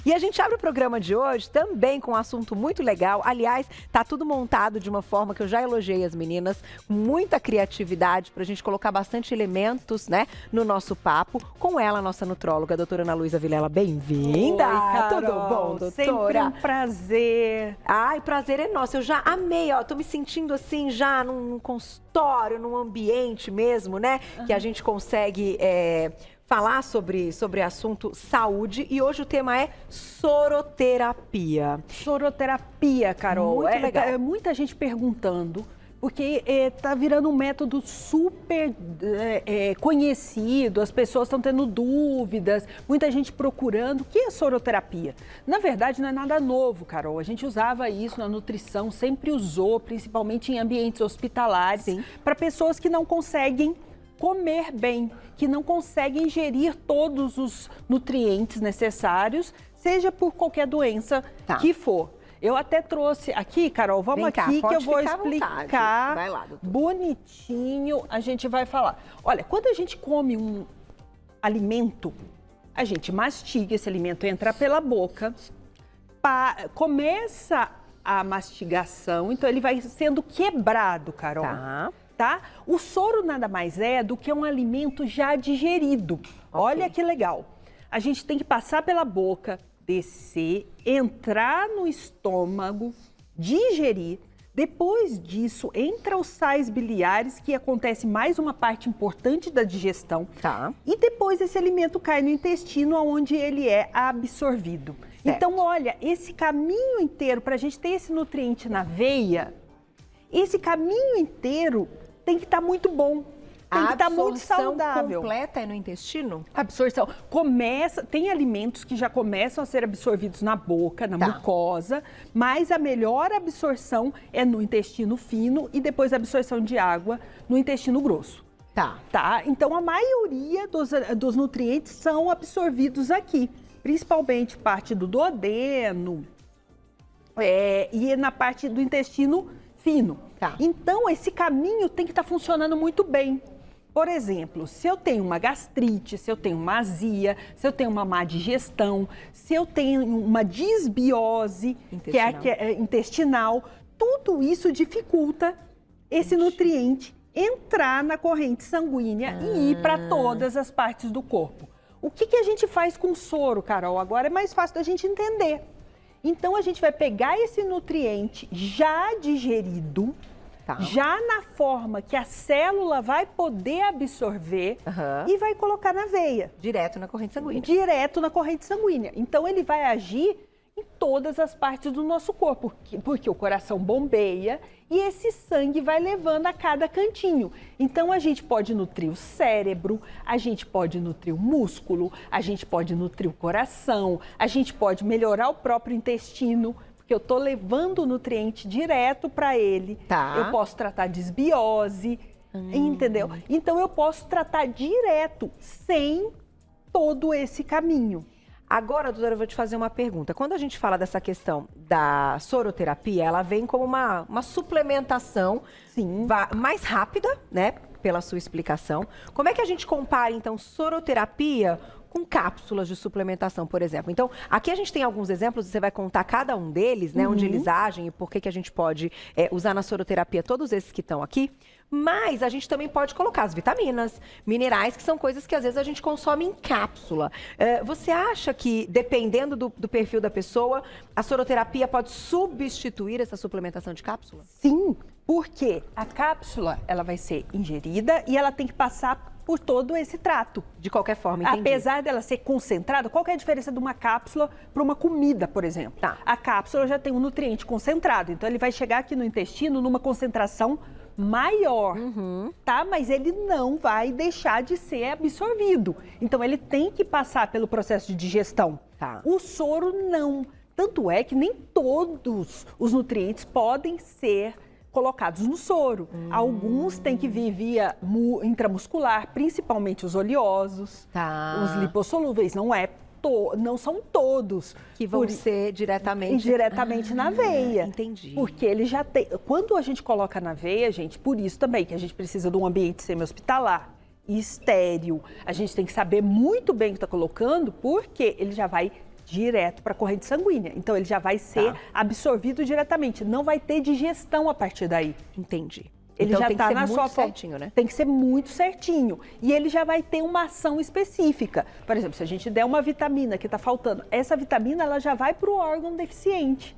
E a gente abre o programa de hoje também com um assunto muito legal. Aliás, tá tudo montado de uma forma que eu já elogiei as meninas, com muita criatividade, pra gente colocar bastante elementos, né, no nosso papo. Com ela, nossa nutróloga, a doutora Ana Luísa Vilela. Bem-vinda! Tudo bom, doutora? Sempre um prazer. Ai, prazer é nosso. Eu já amei, ó. Tô me sentindo assim, já num consultório, num ambiente mesmo, né? Que a gente consegue falar sobre assunto saúde. E hoje o tema é soroterapia. Soroterapia, Carol. Muito legal. Muita gente perguntando, porque tá virando um método super conhecido, as pessoas estão tendo dúvidas, muita gente procurando. O que é soroterapia? Na verdade, não é nada novo, Carol. A gente usava isso na nutrição, sempre usou, principalmente em ambientes hospitalares, para pessoas que não conseguem comer bem, que não conseguem ingerir todos os nutrientes necessários, seja por qualquer doença que for. Eu até trouxe aqui, Carol, vamos aqui que eu vou explicar vai lá, bonitinho, a gente vai falar. Olha, quando a gente come um alimento, a gente mastiga, esse alimento entra pela boca, começa a mastigação, então ele vai sendo quebrado, Carol. Tá? O soro nada mais é do que um alimento já digerido. Olha que legal. A gente tem que passar pela boca, descer, entrar no estômago, digerir. Depois disso, entra os sais biliares, que acontece mais uma parte importante da digestão. E depois esse alimento cai no intestino, onde ele é absorvido. Então, olha, esse caminho inteiro, para a gente ter esse nutriente na veia, esse caminho inteiro tem que estar muito bom. Tem que estar muito saudável. A absorção completa é no intestino? Absorção. Tem alimentos que já começam a ser absorvidos na boca, na mucosa, mas a melhor absorção é no intestino fino e depois a absorção de água no intestino grosso. Então, a maioria dos nutrientes são absorvidos aqui, principalmente parte do duodeno e na parte do intestino fino. Então, esse caminho tem que estar funcionando muito bem. Por exemplo, se eu tenho uma gastrite, se eu tenho uma azia, se eu tenho uma má digestão, se eu tenho uma disbiose intestinal, tudo isso dificulta esse nutriente entrar na corrente sanguínea e ir para todas as partes do corpo. O que a gente faz com soro, Carol? Agora é mais fácil da gente entender. Então, a gente vai pegar esse nutriente já digerido, já na forma que a célula vai poder absorver e vai colocar na veia. Direto na corrente sanguínea. Direto na corrente sanguínea. Então, ele vai agir em todas as partes do nosso corpo, porque o coração bombeia e esse sangue vai levando a cada cantinho. Então, a gente pode nutrir o cérebro, a gente pode nutrir o músculo, a gente pode nutrir o coração, a gente pode melhorar o próprio intestino, porque eu estou levando o nutriente direto para ele. Eu posso tratar disbiose, entendeu? Então, eu posso tratar direto, sem todo esse caminho. Agora, doutora, eu vou te fazer uma pergunta. Quando a gente fala dessa questão da soroterapia, ela vem como uma suplementação mais rápida, né? Pela sua explicação. Como é que a gente compara, então, soroterapia com cápsulas de suplementação, por exemplo? Então, aqui a gente tem alguns exemplos, você vai contar cada um deles, né? Onde eles agem e por que a gente pode usar na soroterapia todos esses que estão aqui. Mas a gente também pode colocar as vitaminas, minerais, que são coisas que às vezes a gente consome em cápsula. Você acha que, dependendo do perfil da pessoa, a soroterapia pode substituir essa suplementação de cápsula? Sim, porque a cápsula ela vai ser ingerida e ela tem que passar por todo esse trato. De qualquer forma, entendi. Apesar dela ser concentrada, qual que é a diferença de uma cápsula para uma comida, por exemplo? A cápsula já tem um nutriente concentrado, então ele vai chegar aqui no intestino numa concentração maior, Mas ele não vai deixar de ser absorvido. Então, ele tem que passar pelo processo de digestão. O soro não. Tanto é que nem todos os nutrientes podem ser colocados no soro. Alguns têm que vir via intramuscular, principalmente os oleosos, os lipossolúveis. Não são todos que vão ser diretamente na veia. Entendi. Porque ele já tem. Quando a gente coloca na veia, gente, por isso também que a gente precisa de um ambiente semi-hospitalar e estéril. A gente tem que saber muito bem o que está colocando, porque ele já vai direto para a corrente sanguínea. Então, ele já vai ser absorvido diretamente. Não vai ter digestão a partir daí. Entendi. Ele então já tem está que na ser sua muito certinho, né? Tem que ser muito certinho. E ele já vai ter uma ação específica. Por exemplo, se a gente der uma vitamina que está faltando, essa vitamina ela já vai para o órgão deficiente.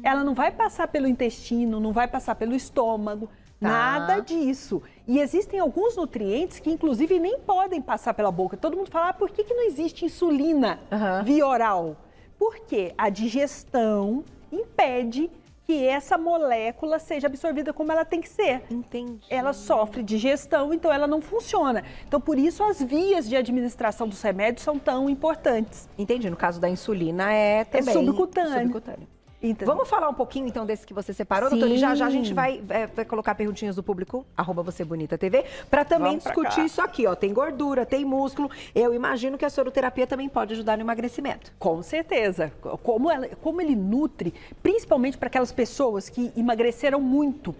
Ela não vai passar pelo intestino, não vai passar pelo estômago, nada disso. E existem alguns nutrientes que, inclusive, nem podem passar pela boca. Todo mundo fala, por que não existe insulina via oral? Porque a digestão impede que essa molécula seja absorvida como ela tem que ser. Entendi. Ela sofre digestão, então ela não funciona. Então, por isso, as vias de administração dos remédios são tão importantes. Entendi. No caso da insulina, é também subcutâneo. Então, vamos falar um pouquinho, então, desse que você separou, doutor? E já a gente vai colocar perguntinhas do público, @VocêBonitaTV, para também discutir isso aqui, ó. Tem gordura, tem músculo. Eu imagino que a soroterapia também pode ajudar no emagrecimento. Com certeza. Como ele nutre, principalmente para aquelas pessoas que emagreceram muito,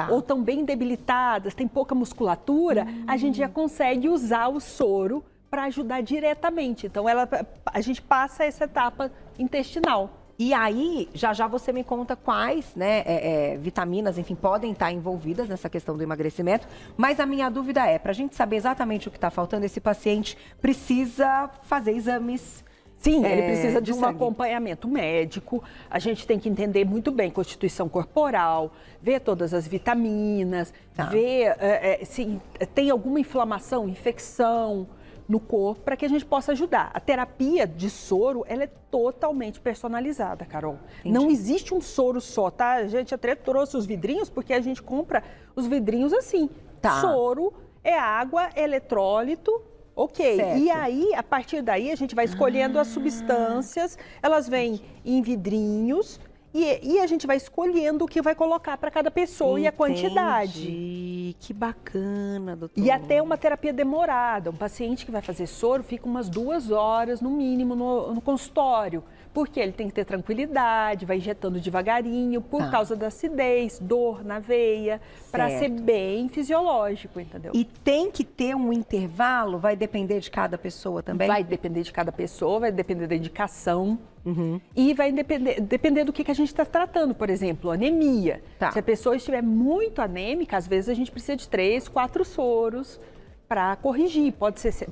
ou estão bem debilitadas, tem pouca musculatura, a gente já consegue usar o soro para ajudar diretamente. Então, a gente passa essa etapa intestinal. E aí, já você me conta quais, né, vitaminas, enfim, podem estar envolvidas nessa questão do emagrecimento. Mas a minha dúvida é, para a gente saber exatamente o que está faltando, esse paciente precisa fazer exames. Sim, ele precisa de um acompanhamento médico. A gente tem que entender muito bem constituição corporal, ver todas as vitaminas, ver se tem alguma inflamação, infecção no corpo, para que a gente possa ajudar. A terapia de soro, ela é totalmente personalizada, Carol. Entendi. Não existe um soro só, tá? A gente até trouxe os vidrinhos, porque a gente compra os vidrinhos assim. Soro é água, eletrólito, ok. Certo. E aí, a partir daí, a gente vai escolhendo as substâncias, elas vêm em vidrinhos, e a gente vai escolhendo o que vai colocar para cada pessoa e a quantidade. Que bacana, doutor. E até uma terapia demorada. Um paciente que vai fazer soro fica umas 2 horas, no mínimo, no consultório. Porque ele tem que ter tranquilidade, vai injetando devagarinho, por causa da acidez, dor na veia, para ser bem fisiológico, entendeu? E tem que ter um intervalo? Vai depender de cada pessoa também? Vai depender de cada pessoa, vai depender da indicação. E vai depender do que a gente está tratando. Por exemplo, anemia. Se a pessoa estiver muito anêmica, às vezes a gente precisa de 3, 4 soros para corrigir.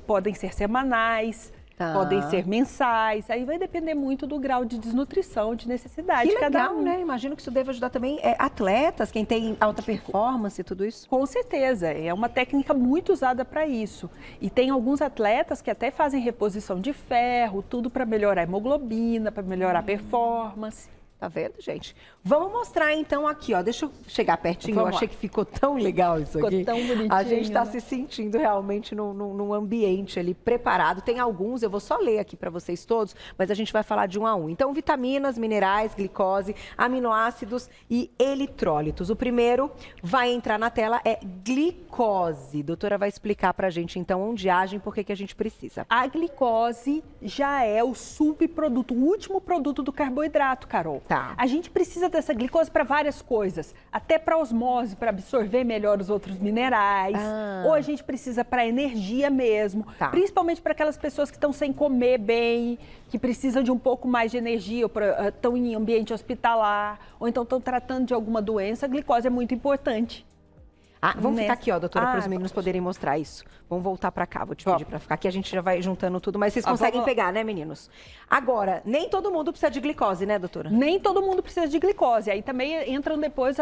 Podem ser semanais, podem ser mensais. Aí vai depender muito do grau de desnutrição, de necessidade de cada legal, né? Imagino que isso deve ajudar também atletas, quem tem alta performance e tudo isso. Com certeza, é uma técnica muito usada para isso. E tem alguns atletas que até fazem reposição de ferro, tudo para melhorar a hemoglobina, para melhorar a performance. Tá vendo, gente? Vamos mostrar então aqui, ó. Deixa eu chegar pertinho. Eu achei que ficou tão legal isso aqui. Ficou tão bonitinho. A gente está se sentindo realmente num ambiente ali preparado. Tem alguns, eu vou só ler aqui para vocês todos, mas a gente vai falar de um a um. Então, vitaminas, minerais, glicose, aminoácidos e eletrólitos. O primeiro vai entrar na tela é glicose. A doutora vai explicar pra gente então onde age e por que a gente precisa. A glicose já é o subproduto, o último produto do carboidrato, Carol. A gente precisa dessa glicose para várias coisas, até para osmose, para absorver melhor os outros minerais, ou a gente precisa para energia mesmo, principalmente para aquelas pessoas que estão sem comer bem, que precisam de um pouco mais de energia, ou estão em ambiente hospitalar, ou então estão tratando de alguma doença. A glicose é muito importante. Vamos ficar aqui, ó, doutora, para os meninos poderem mostrar isso. Vamos voltar para cá, vou te pedir para ficar aqui, a gente já vai juntando tudo, mas vocês conseguem pegar, né, meninos? Agora, nem todo mundo precisa de glicose, né, doutora? Nem todo mundo precisa de glicose, aí também entram depois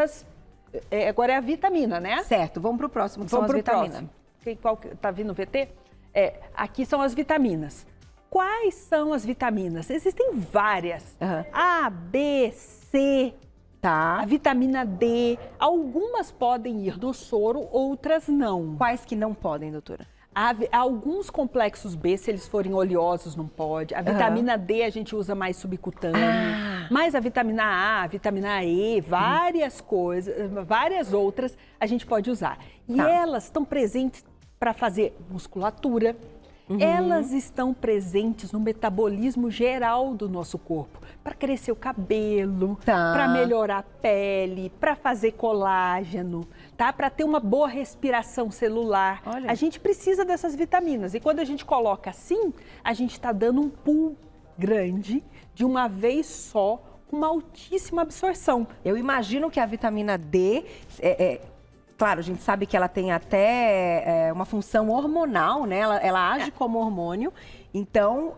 agora é a vitamina, né? Certo, vamos para o próximo, que são as vitaminas. Tá vindo o VT? Aqui são as vitaminas. Quais são as vitaminas? Existem várias. A, B, C... A vitamina D, algumas podem ir no soro, outras não. Quais que não podem, doutora? Alguns complexos B, se eles forem oleosos, não pode. A vitamina D a gente usa mais subcutâneo. Mas a vitamina A, a vitamina E, várias coisas, várias outras a gente pode usar. E elas estão presentes para fazer musculatura. Elas estão presentes no metabolismo geral do nosso corpo, para crescer o cabelo, para melhorar a pele, para fazer colágeno, para ter uma boa respiração celular. A gente precisa dessas vitaminas e quando a gente coloca assim, a gente está dando um pull grande, de uma vez só, com uma altíssima absorção. Eu imagino que a vitamina D, claro, a gente sabe que ela tem até uma função hormonal, né? Ela age como hormônio. Então,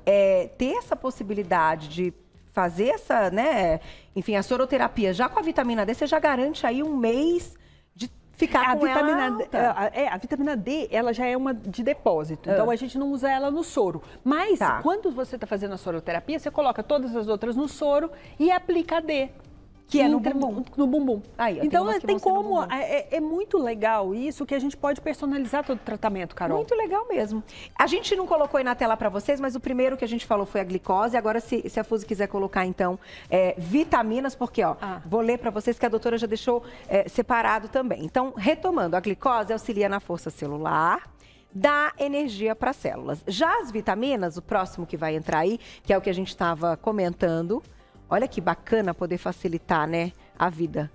ter essa possibilidade de fazer essa, né? Enfim, a soroterapia já com a vitamina D, você já garante aí um mês de ficar com ela alta. A vitamina D, ela já é uma de depósito, então a gente não usa ela no soro. Mas, quando você está fazendo a soroterapia, você coloca todas as outras no soro e aplica a D. Que é no bumbum. No bumbum. Aí, então, tem como, é muito legal isso, que a gente pode personalizar todo o tratamento, Carol. Muito legal mesmo. A gente não colocou aí na tela para vocês, mas o primeiro que a gente falou foi a glicose. Agora, se a Fuzi quiser colocar, então, vitaminas, porque, vou ler para vocês que a doutora já deixou separado também. Então, retomando, a glicose auxilia na força celular, dá energia para as células. Já as vitaminas, o próximo que vai entrar aí, que é o que a gente estava comentando. Olha que bacana poder facilitar, né, a vida.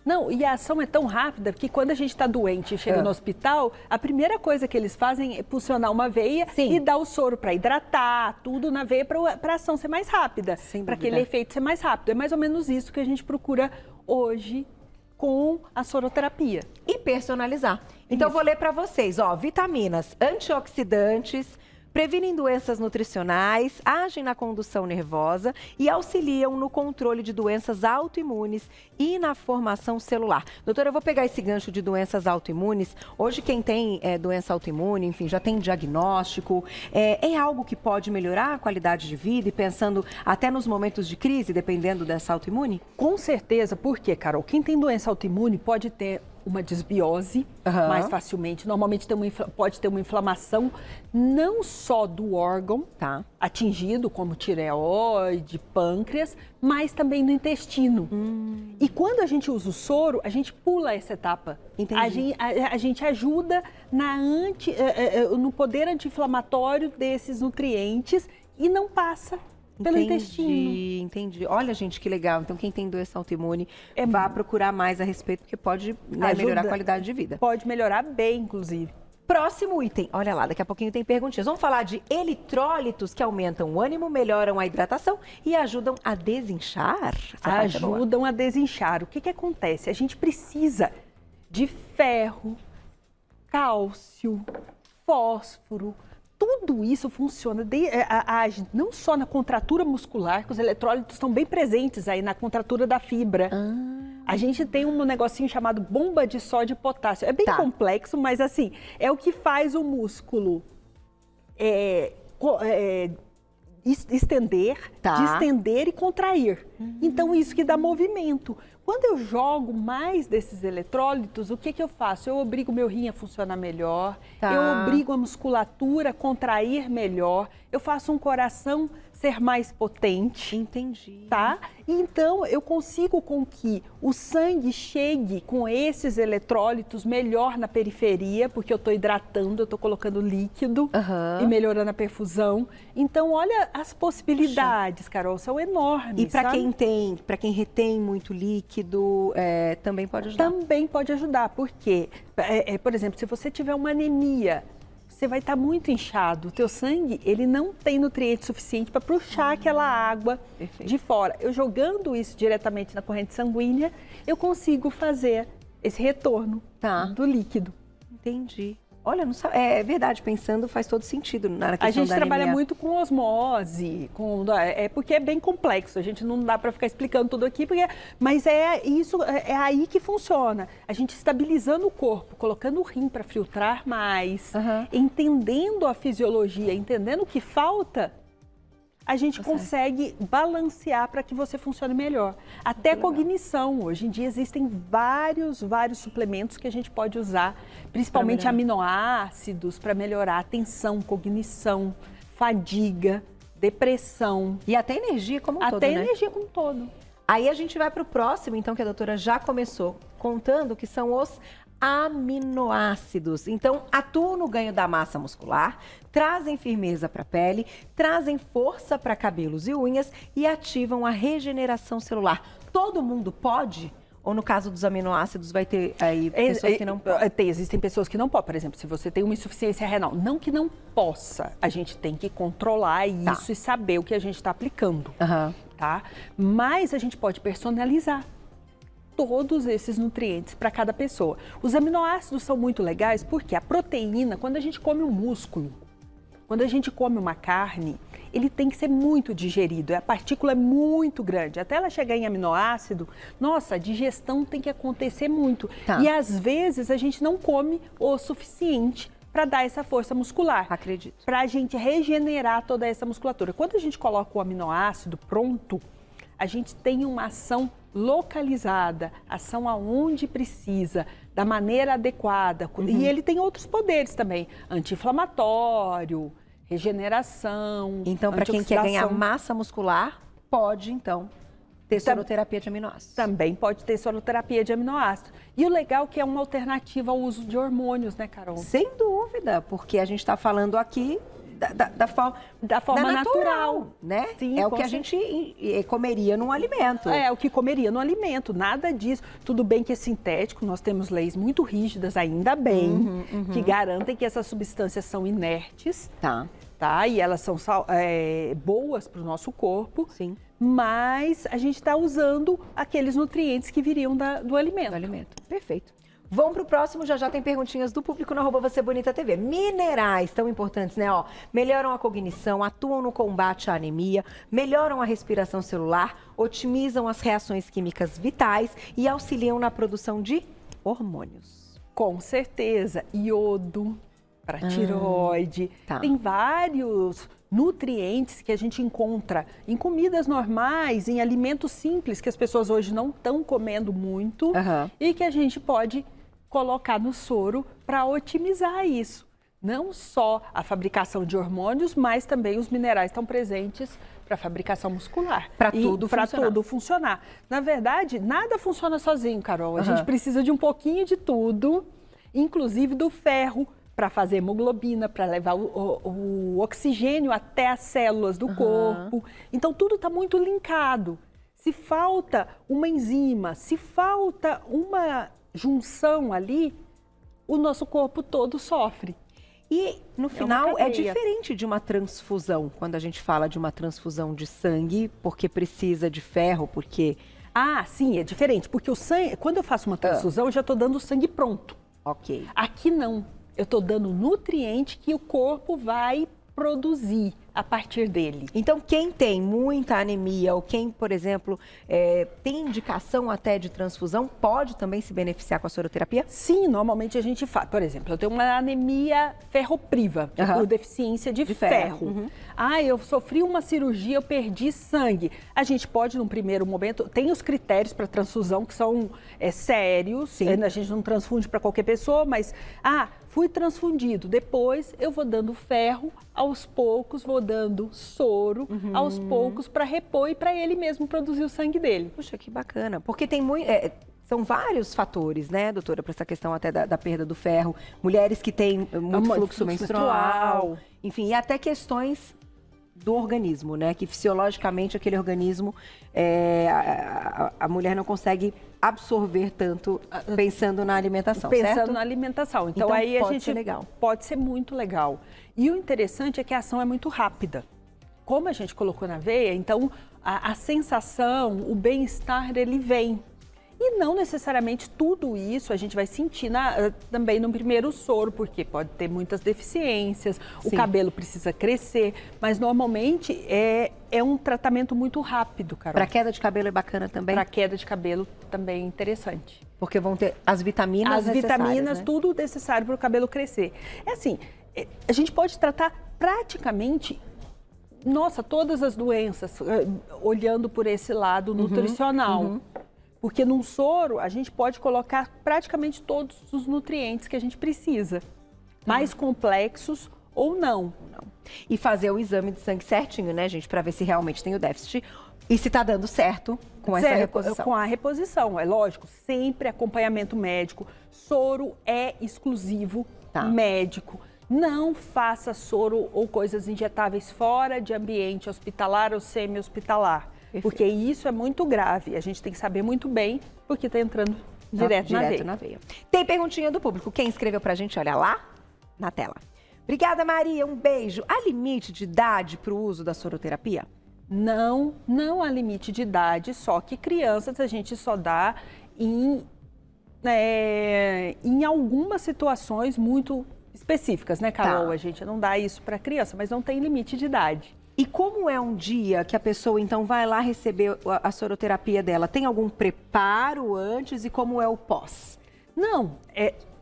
Não, e a ação é tão rápida que quando a gente está doente e chega no hospital, a primeira coisa que eles fazem é pulsionar uma veia e dar o soro para hidratar, tudo na veia para a ação ser mais rápida, para aquele efeito ser mais rápido. É mais ou menos isso que a gente procura hoje com a soroterapia. E personalizar. Então, vou ler para vocês, vitaminas, antioxidantes, previnem doenças nutricionais, agem na condução nervosa e auxiliam no controle de doenças autoimunes e na formação celular. Doutora, eu vou pegar esse gancho de doenças autoimunes. Hoje, quem tem doença autoimune, enfim, já tem diagnóstico, é algo que pode melhorar a qualidade de vida e pensando até nos momentos de crise, dependendo dessa autoimune? Com certeza, porque, Carol, quem tem doença autoimune pode ter uma desbiose mais facilmente. Normalmente pode ter uma inflamação não só do órgão atingido, como tireoide, pâncreas, mas também no intestino. E quando a gente usa o soro, a gente pula essa etapa. A gente ajuda no poder anti-inflamatório desses nutrientes e não passa pelo intestino. Entendi. Olha, gente, que legal. Então, quem tem doença autoimune, vá procurar mais a respeito, porque pode melhorar a qualidade de vida. Pode melhorar bem, inclusive. Próximo item. Olha lá, daqui a pouquinho tem perguntinhas. Vamos falar de eletrólitos que aumentam o ânimo, melhoram a hidratação e ajudam a desinchar. Ajudam a desinchar. O que acontece? A gente precisa de ferro, cálcio, fósforo. Tudo isso funciona, age não só na contratura muscular, que os eletrólitos estão bem presentes aí na contratura da fibra. A gente tem um negocinho chamado bomba de sódio e potássio. É bem complexo, mas assim, é o que faz o músculo distender e contrair. Então, isso que dá movimento. Quando eu jogo mais desses eletrólitos, o que eu faço? Eu obrigo meu rim a funcionar melhor, eu obrigo a musculatura a contrair melhor, eu faço um coração ser mais potente. Entendi. Tá? Então, eu consigo com que o sangue chegue com esses eletrólitos melhor na periferia, porque eu estou hidratando, eu estou colocando líquido e melhorando a perfusão. Então, olha as possibilidades, Carol, são enormes. E para quem retém muito líquido, também pode ajudar? Também pode ajudar, porque, por exemplo, se você tiver uma anemia, você vai estar muito inchado. O teu sangue, ele não tem nutriente suficiente para puxar aquela água de fora. Eu jogando isso diretamente na corrente sanguínea, eu consigo fazer esse retorno do líquido. Entendi. Olha, não sabe, é verdade, pensando faz todo sentido na questão da anemia. A gente trabalha muito com osmose, porque é bem complexo, a gente não dá para ficar explicando tudo aqui, mas é aí que funciona. A gente estabilizando o corpo, colocando o rim para filtrar mais, entendendo a fisiologia, entendendo o que falta, a gente consegue balancear para que você funcione melhor. Até cognição. Hoje em dia existem vários suplementos que a gente pode usar, principalmente aminoácidos, para melhorar a atenção, cognição, fadiga, depressão. E até energia como um todo, Até energia como um todo. Aí a gente vai para o próximo, então, que a doutora já começou contando, que são os aminoácidos. Então, atuam no ganho da massa muscular, trazem firmeza para a pele, trazem força para cabelos e unhas e ativam a regeneração celular. Todo mundo pode? Ou no caso dos aminoácidos vai ter aí pessoas que não podem? Existem pessoas que não podem. Por exemplo, se você tem uma insuficiência renal, não que não possa, a gente tem que controlar isso e saber o que a gente está aplicando, tá? Mas a gente pode personalizar todos esses nutrientes para cada pessoa. Os aminoácidos são muito legais porque a proteína, quando a gente come um músculo, quando a gente come uma carne, ele tem que ser muito digerido, a partícula é muito grande. Até ela chegar em aminoácido, nossa, a digestão tem que acontecer muito. E às vezes a gente não come o suficiente para dar essa força muscular. Acredito. Para a gente regenerar toda essa musculatura. Quando a gente coloca o aminoácido pronto, a gente tem uma ação localizada, ação aonde precisa, da maneira adequada. E ele tem outros poderes também, anti-inflamatório, regeneração. Então, para quem quer ganhar massa muscular, pode, então, ter soroterapia de aminoácidos. Também pode ter soroterapia de aminoácidos. E o legal é que é uma alternativa ao uso de hormônios, né, Carol? Sem dúvida, porque a gente está falando aqui da forma natural, né? Sim, é o que a gente comeria num alimento. É o que comeria no alimento, nada disso. Tudo bem que é sintético, nós temos leis muito rígidas, ainda bem, que garantem que essas substâncias são inertes, tá? E elas são boas para o nosso corpo. Sim. Mas a gente está usando aqueles nutrientes que viriam do alimento. Do alimento. Perfeito. Vamos para o próximo, já tem perguntinhas do público no @VocêBonitaTV. Minerais tão importantes, né? Melhoram a cognição, atuam no combate à anemia, melhoram a respiração celular, otimizam as reações químicas vitais e auxiliam na produção de hormônios. Com certeza. Iodo para tireoide. Tem vários nutrientes que a gente encontra em comidas normais, em alimentos simples que as pessoas hoje não estão comendo muito e que a gente pode colocar no soro para otimizar isso. Não só a fabricação de hormônios, mas também os minerais estão presentes para a fabricação muscular. Para tudo funcionar. Na verdade, nada funciona sozinho, Carol. A gente precisa de um pouquinho de tudo, inclusive do ferro, para fazer hemoglobina, para levar o oxigênio até as células do corpo. Então, tudo está muito linkado. Se falta uma enzima, se falta uma junção ali, o nosso corpo todo sofre. E, no final, é diferente de uma transfusão, quando a gente fala de uma transfusão de sangue, porque precisa de ferro, porque... Ah, sim, é diferente, porque o sangue, quando eu faço uma transfusão, eu já estou dando o sangue pronto. Ok. Aqui não. Eu estou dando nutriente que o corpo vai produzir a partir dele. Então, quem tem muita anemia ou quem, por exemplo, tem indicação até de transfusão, pode também se beneficiar com a soroterapia? Sim, normalmente a gente faz. Por exemplo, eu tenho uma anemia ferropriva, por deficiência de ferro. Eu sofri uma cirurgia, eu perdi sangue. A gente pode, num primeiro momento, tem os critérios para transfusão que são sérios. A gente não transfunde para qualquer pessoa, mas fui transfundido. Depois eu vou dando ferro, aos poucos vou dando soro, aos poucos, para repor e para ele mesmo produzir o sangue dele. Puxa, que bacana. Porque tem muito... São vários fatores, né, doutora, para essa questão até da perda do ferro. Mulheres que têm muito fluxo menstrual. Enfim, e até questões do organismo, né? Que fisiologicamente aquele organismo, a mulher não consegue absorver tanto pensando na alimentação, certo? Na alimentação. Então aí pode ser legal. Pode ser muito legal. E o interessante é que a ação é muito rápida. Como a gente colocou na veia, então a sensação, o bem-estar, ele vem. E não necessariamente tudo isso a gente vai sentir também no primeiro soro, porque pode ter muitas deficiências, o cabelo precisa crescer, mas normalmente é um tratamento muito rápido, Carol. Para queda de cabelo é bacana também? Para queda de cabelo também é interessante. Porque vão ter as vitaminas necessárias, as vitaminas, né? Tudo necessário para o cabelo crescer. É assim, a gente pode tratar praticamente... todas as doenças, olhando por esse lado nutricional. Porque num soro, a gente pode colocar praticamente todos os nutrientes que a gente precisa. Mais complexos ou não. E fazer o exame de sangue certinho, né, gente? Para ver se realmente tem o déficit e se tá dando certo com essa reposição. Com a reposição, é lógico. Sempre acompanhamento médico. Soro é exclusivo médico. Não faça soro ou coisas injetáveis fora de ambiente hospitalar ou semi-hospitalar. Porque isso é muito grave. A gente tem que saber muito bem, porque está entrando direto na veia. Tem perguntinha do público. Quem escreveu pra gente, olha lá na tela. Obrigada, Maria. Um beijo. Há limite de idade para o uso da soroterapia? Não há limite de idade, só que crianças a gente só dá em algumas situações muito específicas, né, Carol? Tá. A gente não dá isso para criança, mas não tem limite de idade. E como é um dia que a pessoa, então, vai lá receber a soroterapia dela? Tem algum preparo antes e como é o pós? Não,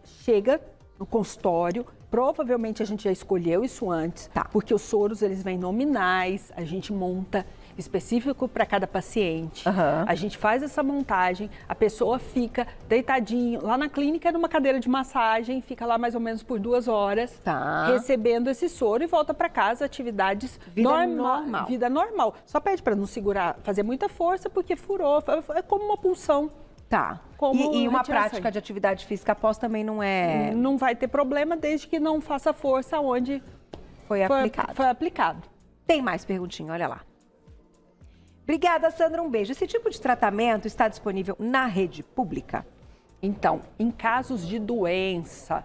chega no consultório, provavelmente a gente já escolheu isso antes, porque os soros, eles vêm nominais, a gente monta específico para cada paciente. A gente faz essa montagem, a pessoa fica deitadinho, lá na clínica, numa cadeira de massagem, fica lá mais ou menos por 2 horas, recebendo esse soro e volta para casa, atividades normal. Vida normal. Só pede para não segurar, fazer muita força, porque furou, é como uma punção. Tá. E uma prática de atividade física após também não é... Não vai ter problema, desde que não faça força onde foi aplicado. Tem mais perguntinha, olha lá. Obrigada, Sandra, um beijo. Esse tipo de tratamento está disponível na rede pública? Então, em casos de doença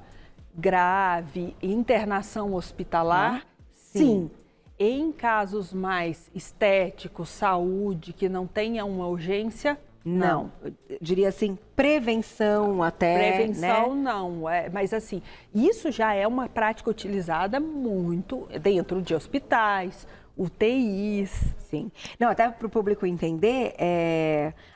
grave, internação hospitalar, sim. Em casos mais estéticos, saúde, que não tenha uma urgência, não. Eu diria assim, prevenção até, Prevenção, né? não. Mas assim, isso já é uma prática utilizada muito dentro de hospitais, UTIs. Sim. Não, até para o público entender,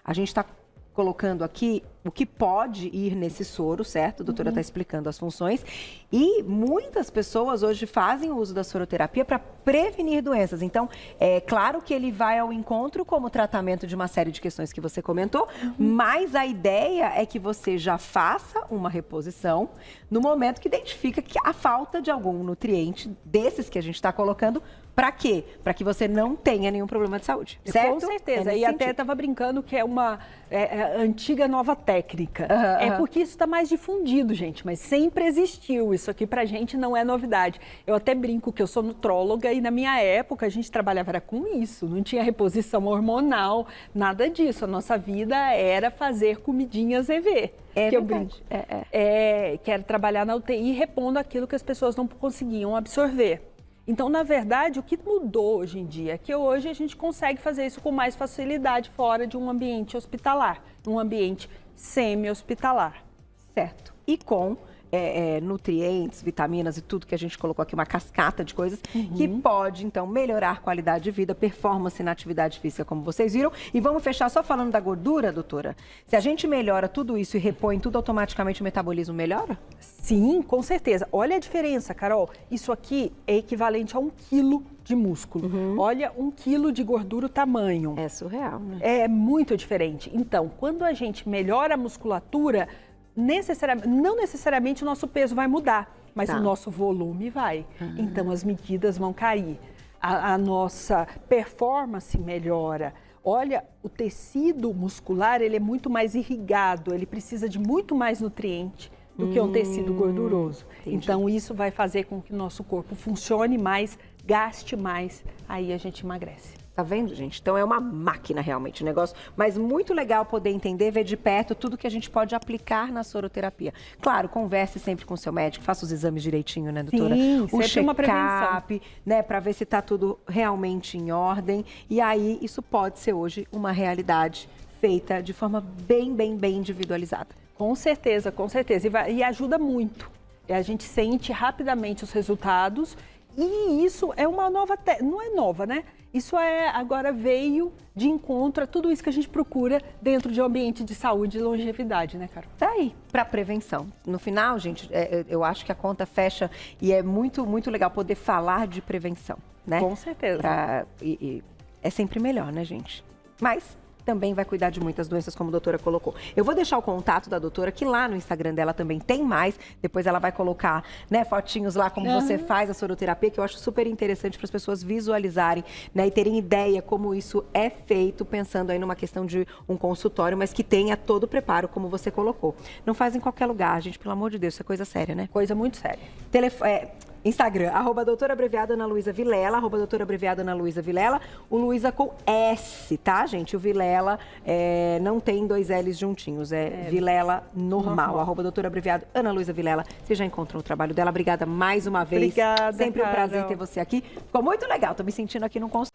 a gente está colocando aqui o que pode ir nesse soro, certo? A doutora está explicando as funções. E muitas pessoas hoje fazem o uso da soroterapia para prevenir doenças. Então, é claro que ele vai ao encontro como tratamento de uma série de questões que você comentou, mas a ideia é que você já faça uma reposição no momento que identifica que a falta de algum nutriente desses que a gente está colocando. Para quê? Para que você não tenha nenhum problema de saúde, certo? Com certeza. E até estava brincando que é uma antiga nova técnica. Porque isso está mais difundido, gente, mas sempre existiu. Isso aqui pra gente não é novidade. Eu até brinco que eu sou nutróloga e na minha época a gente trabalhava com isso. Não tinha reposição hormonal, nada disso. A nossa vida era fazer comidinhas EV. Que eu brinco. Que era trabalhar na UTI repondo aquilo que as pessoas não conseguiam absorver. Então, na verdade, o que mudou hoje em dia é que hoje a gente consegue fazer isso com mais facilidade fora de um ambiente hospitalar, num ambiente semi-hospitalar. Certo. E com nutrientes, vitaminas e tudo que a gente colocou aqui, uma cascata de coisas que pode, então, melhorar qualidade de vida, performance na atividade física, como vocês viram. E vamos fechar só falando da gordura, doutora? Se a gente melhora tudo isso e repõe tudo, automaticamente o metabolismo melhora? Sim, com certeza. Olha a diferença, Carol. Isso aqui é equivalente a 1 quilo de músculo. Olha, 1 quilo de gordura, o tamanho. É surreal, né? É muito diferente. Então, quando a gente melhora a musculatura, não necessariamente o nosso peso vai mudar, mas o nosso volume vai. Então, as medidas vão cair. A nossa performance melhora. Olha, o tecido muscular, ele é muito mais irrigado, ele precisa de muito mais nutriente do que um tecido gorduroso. Entendi. Então, isso vai fazer com que o nosso corpo funcione mais, gaste mais, aí a gente emagrece. Tá vendo, gente? Então é uma máquina realmente o negócio, mas muito legal poder entender, ver de perto tudo que a gente pode aplicar na soroterapia. Claro, converse sempre com o seu médico, faça os exames direitinho, né, doutora? Sim, o sempre uma prevenção. né, para ver se tá tudo realmente em ordem. E aí isso pode ser hoje uma realidade feita de forma bem individualizada. Com certeza, com certeza. E ajuda muito. A gente sente rapidamente os resultados e isso é uma nova... Não é nova, né? Isso agora veio de encontro a tudo isso que a gente procura dentro de um ambiente de saúde e longevidade, né, Carol? Tá aí, para prevenção. No final, gente, eu acho que a conta fecha e é muito legal poder falar de prevenção, né? Com certeza. É sempre melhor, né, gente? Mas também vai cuidar de muitas doenças, como a doutora colocou. Eu vou deixar o contato da doutora, que lá no Instagram dela também tem mais. Depois ela vai colocar, né, fotinhos lá como você faz a soroterapia, que eu acho super interessante para as pessoas visualizarem, né, e terem ideia como isso é feito, pensando aí numa questão de um consultório, mas que tenha todo o preparo, como você colocou. Não faz em qualquer lugar, gente, pelo amor de Deus, isso é coisa séria, né? Coisa muito séria. Instagram, @doutora abreviada Ana Luísa Vilela, @doutora abreviada Ana Luísa Vilela, o Luísa com S, tá, gente? O Vilela não tem 2 L's juntinhos, Vilela normal. @doutora abreviada Ana Luísa Vilela. Você já encontrou o trabalho dela. Obrigada mais uma vez. Obrigada, Sempre um prazer Carol. ter você aqui. Ficou muito legal, tô me sentindo aqui no consultório.